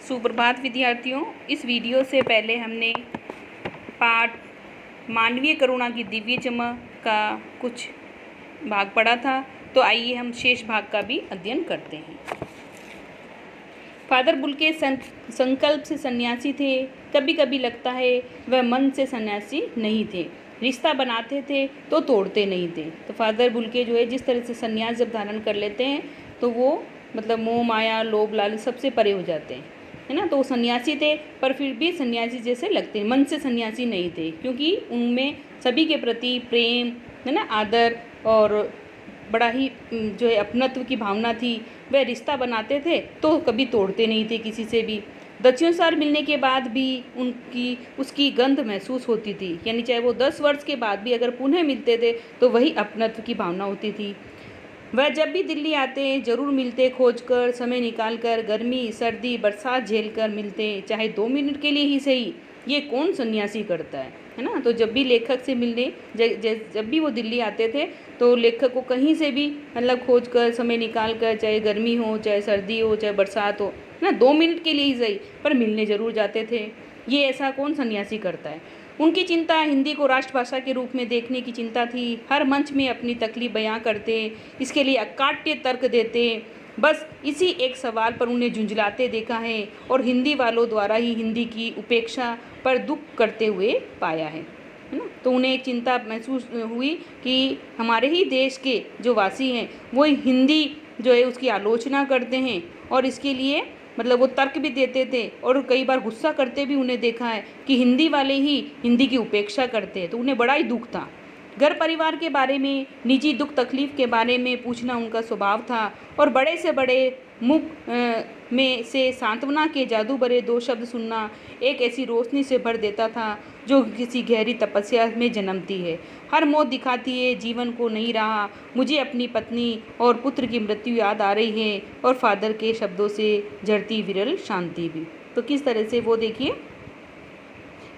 सुप्रभात विद्यार्थियों। इस वीडियो से पहले हमने पाठ मानवीय करुणा की दिव्य चमक का कुछ भाग पढ़ा था, तो आइए हम शेष भाग का भी अध्ययन करते हैं। फादर बुल्के संकल्प से सन्यासी थे। कभी कभी लगता है वह मन से सन्यासी नहीं थे, रिश्ता बनाते थे तो तोड़ते नहीं थे। तो फादर बुल्के जो है जिस तरह से सन्यास जब धारण कर लेते हैं तो वो मोह माया लोभ लालच सबसे परे हो जाते हैं, है ना। तो वो सन्यासी थे पर फिर भी सन्यासी जैसे लगते हैं, मन से सन्यासी नहीं थे, क्योंकि उनमें सभी के प्रति प्रेम, है ना, आदर और बड़ा ही जो है अपनत्व की भावना थी। वह रिश्ता बनाते थे तो कभी तोड़ते नहीं थे किसी से भी। दक्षिणोत्तर मिलने के बाद भी उसकी गंध महसूस होती थी, यानी चाहे वो 10 वर्ष के बाद भी अगर पुनः मिलते थे तो वही अपनत्व की भावना होती थी। वह जब भी दिल्ली आते जरूर मिलते, खोजकर समय निकालकर, गर्मी सर्दी बरसात झेलकर मिलते, चाहे 2 मिनट के लिए ही सही। ये कौन सन्यासी करता है ना। तो जब भी लेखक से मिलने जब भी वो दिल्ली आते थे तो लेखक को कहीं से भी खोज कर समय निकाल कर, चाहे गर्मी हो चाहे सर्दी हो चाहे बरसात हो ना, 2 मिनट के लिए ही सही पर मिलने ज़रूर जाते थे। ये ऐसा कौन सन्यासी करता है। उनकी चिंता हिंदी को राष्ट्रभाषा के रूप में देखने की चिंता थी। हर मंच में अपनी तकलीफ बयां करते, इसके लिए अकाट्य तर्क देते। बस इसी एक सवाल पर उन्हें झुंझलाते देखा है और हिंदी वालों द्वारा ही हिंदी की उपेक्षा पर दुख करते हुए पाया है ना। तो उन्हें एक चिंता महसूस हुई कि हमारे ही देश के जो वासी हैं वो हिंदी जो है उसकी आलोचना करते हैं और इसके लिए वो तर्क भी देते थे और कई बार गुस्सा करते भी उन्हें देखा है कि हिंदी वाले ही हिंदी की उपेक्षा करते हैं। तो उन्हें बड़ा ही दुख था। घर परिवार के बारे में, निजी दुख तकलीफ के बारे में पूछना उनका स्वभाव था और बड़े से बड़े मुख में से सांत्वना के जादू भरे 2 शब्द सुनना एक ऐसी रोशनी से भर देता था जो किसी गहरी तपस्या में जन्मती है। हर मौत दिखाती है जीवन को नहीं रहा। मुझे अपनी पत्नी और पुत्र की मृत्यु याद आ रही है और फादर के शब्दों से झड़ती विरल शांति भी। तो किस तरह से वो देखिए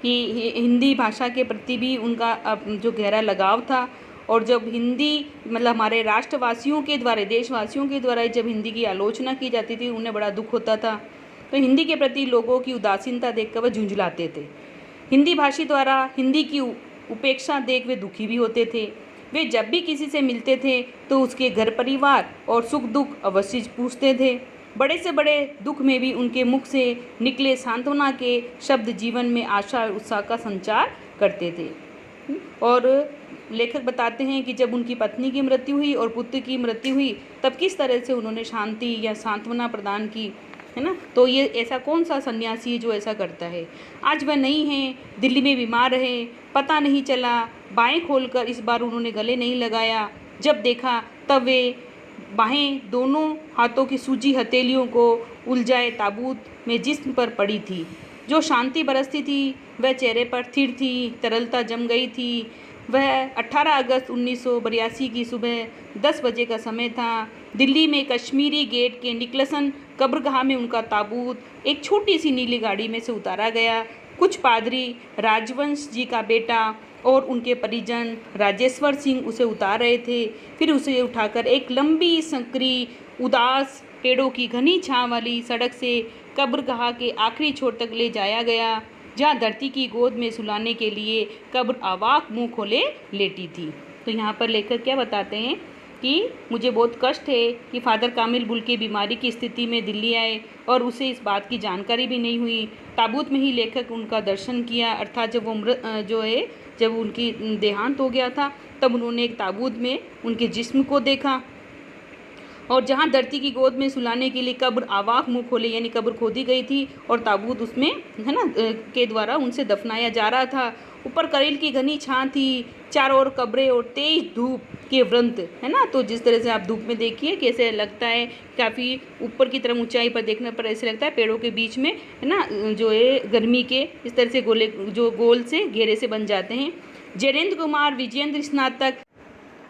कि हिंदी भाषा के प्रति भी उनका जो गहरा लगाव था। और जब हिंदी हमारे राष्ट्रवासियों के द्वारा, देशवासियों के द्वारा जब हिंदी की आलोचना की जाती थी उन्हें बड़ा दुख होता था। तो हिंदी के प्रति लोगों की उदासीनता देखकर वह झुंझलाते थे। हिंदी भाषी द्वारा हिंदी की उपेक्षा देख वे दुखी भी होते थे। वे जब भी किसी से मिलते थे तो उसके घर परिवार और सुख दुख अवश्य पूछते थे। बड़े से बड़े दुख में भी उनके मुख से निकले सांत्वना के शब्द जीवन में आशा और उत्साह का संचार करते थे। और लेखक बताते हैं कि जब उनकी पत्नी की मृत्यु हुई और पुत्र की मृत्यु हुई तब किस तरह से उन्होंने शांति या सांत्वना प्रदान की, है ना। तो ये ऐसा कौन सा सन्यासी है जो ऐसा करता है। आज वह नहीं है, दिल्ली में बीमार रहे, पता नहीं चला, बाहें खोलकर इस बार उन्होंने गले नहीं लगाया। जब देखा तब वे बाहें दोनों हाथों की सूजी हथेलियों को उलझाए ताबूत में जिस्म पर पड़ी थी। जो शांति बरसती थी वह चेहरे पर स्थिर थी, तरलता जम गई थी। वह 18 अगस्त 1982 की सुबह 10 बजे का समय था। दिल्ली में कश्मीरी गेट के निकलसन कब्रगाह में उनका ताबूत एक छोटी सी नीली गाड़ी में से उतारा गया। कुछ पादरी, राजवंश जी का बेटा और उनके परिजन राजेश्वर सिंह उसे उतार रहे थे। फिर उसे उठाकर एक लंबी संकरी उदास पेड़ों की घनी छांव वाली सड़क से कब्रगाह के आखिरी छोर तक ले जाया गया, जहाँ धरती की गोद में सुलाने के लिए कब्र अवाक मुंह खोले लेटी थी। तो यहाँ पर लेखक क्या बताते हैं कि मुझे बहुत कष्ट है कि फादर कामिल बुल्के बीमारी की स्थिति में दिल्ली आए और उसे इस बात की जानकारी भी नहीं हुई। ताबूत में ही लेखक उनका दर्शन किया, अर्थात जब वो जब उनकी देहांत हो गया था तब उन्होंने एक ताबूत में उनके जिस्म को देखा और जहाँ धरती की गोद में सुलाने के लिए कब्र आवाक मुँह खोले, यानी कब्र खोदी गई थी और ताबूत उसमें, है ना, के द्वारा उनसे दफनाया जा रहा था। ऊपर करेल की घनी छां थी, चारों ओर कब्रें और तेज धूप के व्रंत, है ना। तो जिस तरह से आप धूप में देखिए कैसे लगता है, काफ़ी ऊपर की तरफ ऊंचाई पर देखने पर ऐसे लगता है पेड़ों के बीच में, है ना, जो है गर्मी के इस तरह से गोल से घेरे से बन जाते हैं। जयेंद्र कुमार, विजयेंद्र स्नातक,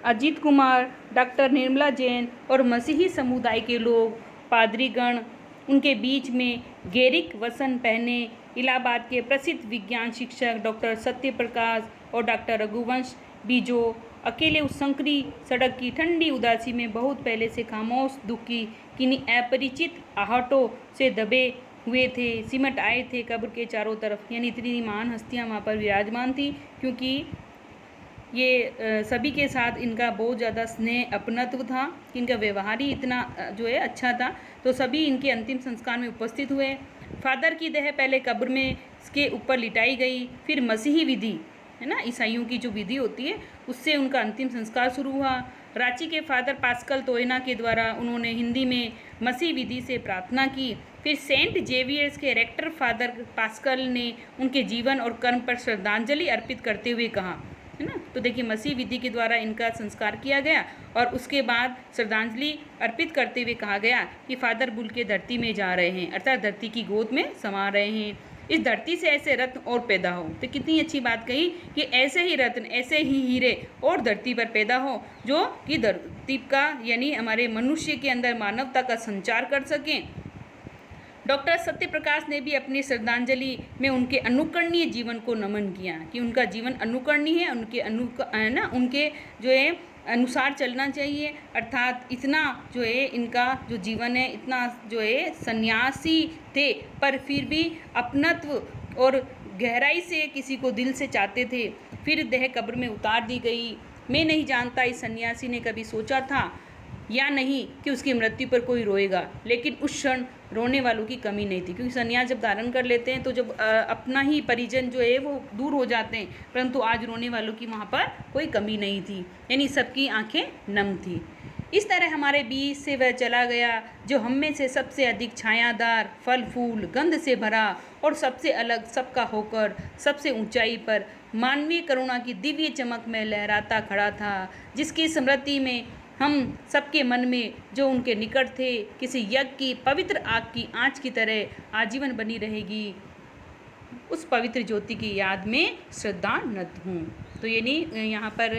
अजीत कुमार, डॉक्टर निर्मला जैन और मसीही समुदाय के लोग, पादरीगण, उनके बीच में गेरिक वसन पहने इलाहाबाद के प्रसिद्ध विज्ञान शिक्षक डॉक्टर सत्यप्रकाश और डॉक्टर रघुवंश भी जो अकेले उस संकरी सड़क की ठंडी उदासी में बहुत पहले से खामोश दुख की किन्हीं अपरिचित आहटों से दबे हुए थे, सिमट आए थे कब्र के चारों तरफ, यानी इतनी महान हस्तियाँ वहाँ पर विराजमान थी, क्योंकि ये सभी के साथ इनका बहुत ज़्यादा स्नेह अपनत्व था, कि इनका व्यवहार ही इतना जो है अच्छा था। तो सभी इनके अंतिम संस्कार में उपस्थित हुए। फादर की देह पहले कब्र में इसके ऊपर लिटाई गई, फिर मसीही विधि है ना, ईसाइयों की जो विधि होती है उससे उनका अंतिम संस्कार शुरू हुआ। रांची के फादर पास्कल तोयना के द्वारा उन्होंने हिंदी में मसीह विधि से प्रार्थना की। फिर सेंट जेवियर्स के रेक्टर फादर पास्कल ने उनके जीवन और कर्म पर श्रद्धांजलि अर्पित करते हुए कहा, है ना। तो देखिए मसीह विधि के द्वारा इनका संस्कार किया गया और उसके बाद श्रद्धांजलि अर्पित करते हुए कहा गया कि फादर बुल्के धरती में जा रहे हैं, अर्थात धरती की गोद में समा रहे हैं। इस धरती से ऐसे रत्न और पैदा हो। तो कितनी अच्छी बात कही कि ऐसे ही रत्न, ऐसे ही हीरे और धरती पर पैदा हो, जो कि धरती का यानी हमारे मनुष्य के अंदर मानवता का संचार कर सकें। डॉक्टर सत्यप्रकाश ने भी अपनी श्रद्धांजलि में उनके अनुकरणीय जीवन को नमन किया, कि उनका जीवन अनुकरणीय है, उनके जो है अनुसार चलना चाहिए। अर्थात इतना जो है इनका जो जीवन है, इतना जो है सन्यासी थे, पर फिर भी अपनत्व और गहराई से किसी को दिल से चाहते थे। फिर देह कब्र में उतार दी गई। मैं नहीं जानता इस सन्यासी ने कभी सोचा था या नहीं कि उसकी मृत्यु पर कोई रोएगा, लेकिन उस क्षण रोने वालों की कमी नहीं थी, क्योंकि सन्यास जब धारण कर लेते हैं तो जब अपना ही परिजन जो है वो दूर हो जाते हैं, परंतु आज रोने वालों की वहाँ पर कोई कमी नहीं थी, यानी सबकी आंखें नम थी। इस तरह हमारे बीच से वह चला गया जो हम में से सबसे अधिक छायादार, फल फूल, गंध से भरा और सबसे अलग सबका होकर सबसे ऊंचाई पर मानवीय करुणा की दिव्य चमक में लहराता खड़ा था, जिसकी स्मृति में हम सबके मन में जो उनके निकट थे किसी यज्ञ की पवित्र आग की आँच की तरह आजीवन बनी रहेगी। उस पवित्र ज्योति की याद में श्रद्धानत हूँ। तो ये नहीं यहाँ पर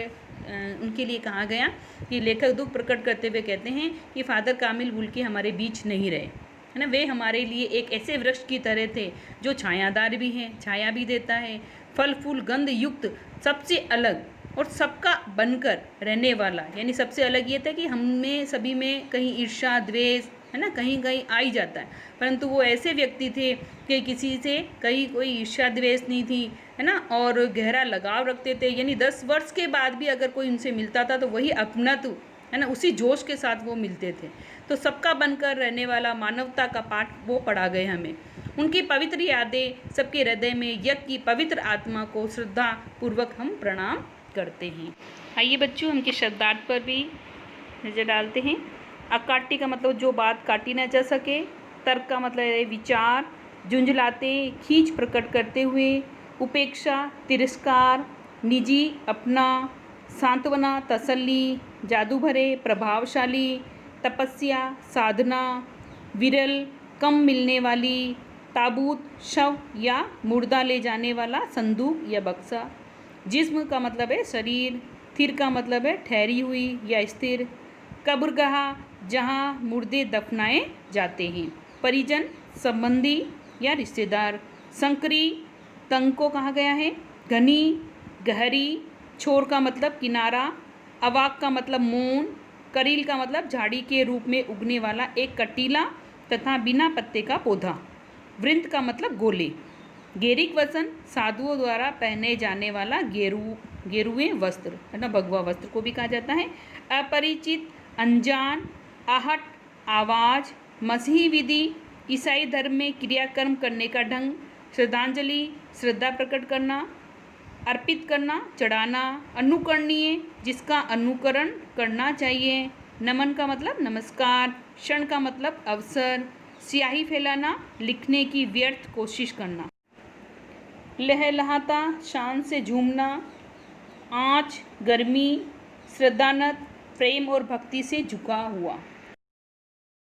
उनके लिए कहा गया कि लेखक दुख प्रकट करते हुए कहते हैं कि फादर कामिल बुल्के हमारे बीच नहीं रहे, है ना। वे हमारे लिए एक ऐसे वृक्ष की तरह थे जो छायादार भी हैं, छाया भी देता है, फल फूल गंध युक्त, सबसे अलग और सबका बनकर रहने वाला। यानी सबसे अलग ये था कि हम में सभी में कहीं ईर्ष्या द्वेष, है ना, कहीं कहीं आ ही जाता है, परंतु वो ऐसे व्यक्ति थे कि किसी से कहीं कोई ईर्ष्या द्वेष नहीं थी, है ना, और गहरा लगाव रखते थे। यानी 10 वर्ष के बाद भी अगर कोई उनसे मिलता था तो वही अपनत्व, है ना, उसी जोश के साथ वो मिलते थे। तो सबका बनकर रहने वाला मानवता का पाठ वो पढ़ा गए हमें। उनकी पवित्र यादें सबके हृदय में यज्ञ की पवित्र आत्मा को श्रद्धा पूर्वक हम प्रणाम करते हैं। आइए बच्चों हम के शब्दार्थ पर भी नज़र डालते हैं। अकाट्य का मतलब जो बात काटी न जा सके। तर्क का मतलब है विचार, झुंझलाते, खींच प्रकट करते हुए, उपेक्षा, तिरस्कार, निजी, अपना, सांत्वना, तसल्ली, जादू भरे, प्रभावशाली, तपस्या, साधना, विरल, कम मिलने वाली, ताबूत, शव या मुर्दा ले जाने वाला संदूक या बक्सा। जिस्म का मतलब है शरीर, थिर का मतलब है ठहरी हुई या स्थिर, कब्रगाह जहाँ मुर्दे दफनाए जाते हैं, परिजन संबंधी या रिश्तेदार, संकरी तंग को कहा गया है, घनी, गहरी, छोर का मतलब किनारा, अवाक का मतलब मौन, करील का मतलब झाड़ी के रूप में उगने वाला एक कटीला तथा बिना पत्ते का पौधा, वृंत का मतलब गोले, गेरिक वसन साधुओं द्वारा पहने जाने वाला गेरुए वस्त्र, है ना, भगवा वस्त्र को भी कहा जाता है, अपरिचित, अनजान, आहट, आवाज़, मसीही विधि, ईसाई धर्म में क्रियाकर्म करने का ढंग, श्रद्धांजलि, श्रद्धा प्रकट करना, अर्पित करना, चढ़ाना, अनुकरणीय, जिसका अनुकरण करना चाहिए, नमन का मतलब नमस्कार, क्षण का मतलब अवसर, स्याही फैलाना, लिखने की व्यर्थ कोशिश करना, लहलहाता, शान से झूमना, आँच, गर्मी, श्रद्धानत, प्रेम और भक्ति से झुका हुआ।